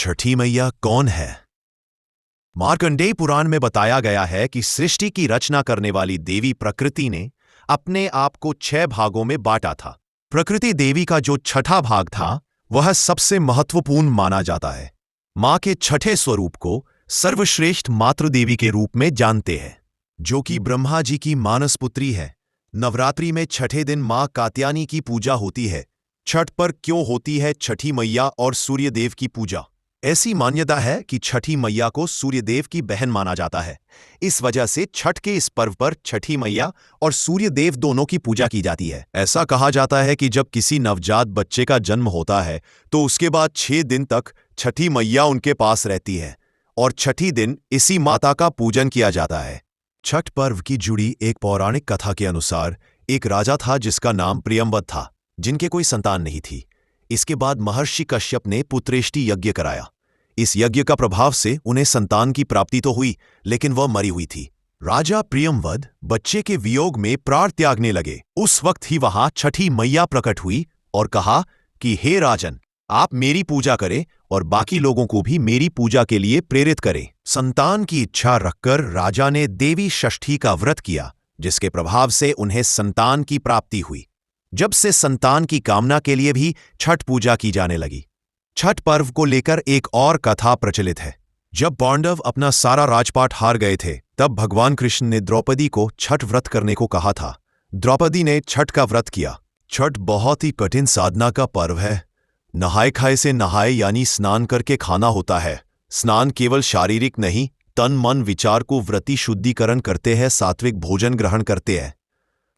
छठी मैया कौन है? मार्कंडेय पुराण में बताया गया है कि सृष्टि की रचना करने वाली देवी प्रकृति ने अपने आप को 6 भागों में बांटा था। प्रकृति देवी का जो छठा भाग था वह सबसे महत्वपूर्ण माना जाता है। मां के छठे स्वरूप को सर्वश्रेष्ठ मातृदेवी के रूप में जानते हैं, जो कि ब्रह्मा जी की मानस पुत्री है। नवरात्रि में छठे दिन मां कात्यायनी की पूजा होती है। छठ पर क्यों होती है छठी मैया और सूर्यदेव की पूजा? ऐसी मान्यता है कि छठी मैया को सूर्यदेव की बहन माना जाता है। इस वजह से छठ के इस पर्व पर छठी मैया और सूर्यदेव दोनों की पूजा की जाती है। ऐसा कहा जाता है कि जब किसी नवजात बच्चे का जन्म होता है तो उसके बाद 6 दिन तक छठी मैया उनके पास रहती है और छठी दिन इसी माता का पूजन किया जाता है। छठ पर्व की जुड़ी एक पौराणिक कथा के अनुसार एक राजा था जिसका नाम प्रियंवद था, जिनके कोई संतान नहीं थी। इसके बाद महर्षि कश्यप ने पुत्रेष्टि यज्ञ कराया। इस यज्ञ का प्रभाव से उन्हें संतान की प्राप्ति तो हुई, लेकिन वह मरी हुई थी। राजा प्रियंवद बच्चे के वियोग में प्राण त्यागने लगे। उस वक्त ही वहां छठी मैया प्रकट हुई और कहा कि हे राजन, आप मेरी पूजा करें और बाकी लोगों को भी मेरी पूजा के लिए प्रेरित करें। संतान की इच्छा रखकर राजा ने देवी षष्ठी का व्रत किया, जिसके प्रभाव से उन्हें संतान की प्राप्ति हुई। जब से संतान की कामना के लिए भी छठ पूजा की जाने लगी। छठ पर्व को लेकर एक और कथा प्रचलित है। जब पांडव अपना सारा राजपाट हार गए थे, तब भगवान कृष्ण ने द्रौपदी को छठ व्रत करने को कहा था। द्रौपदी ने छठ का व्रत किया। छठ बहुत ही कठिन साधना का पर्व है। नहाए खाए से नहाए यानी स्नान करके खाना होता है। स्नान केवल शारीरिक नहीं, तन मन विचार को व्रती शुद्धिकरण करते हैं, सात्विक भोजन ग्रहण करते हैं,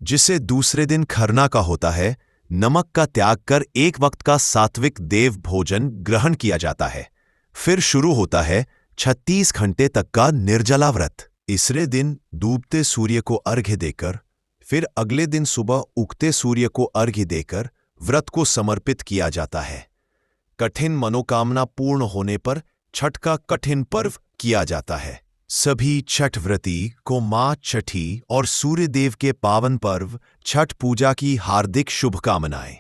जिसे दूसरे दिन खरना का होता है। नमक का त्याग कर एक वक्त का सात्विक देव भोजन ग्रहण किया जाता है। फिर शुरू होता है 36 घंटे तक का निर्जला व्रत। तीसरे दिन डूबते सूर्य को अर्घ्य देकर, फिर अगले दिन सुबह उगते सूर्य को अर्घ्य देकर व्रत को समर्पित किया जाता है। कठिन मनोकामना पूर्ण होने पर छठ का कठिन पर्व किया जाता है। सभी छठ व्रती को मां छठी और सूर्यदेव के पावन पर्व छठ पूजा की हार्दिक शुभकामनाएं।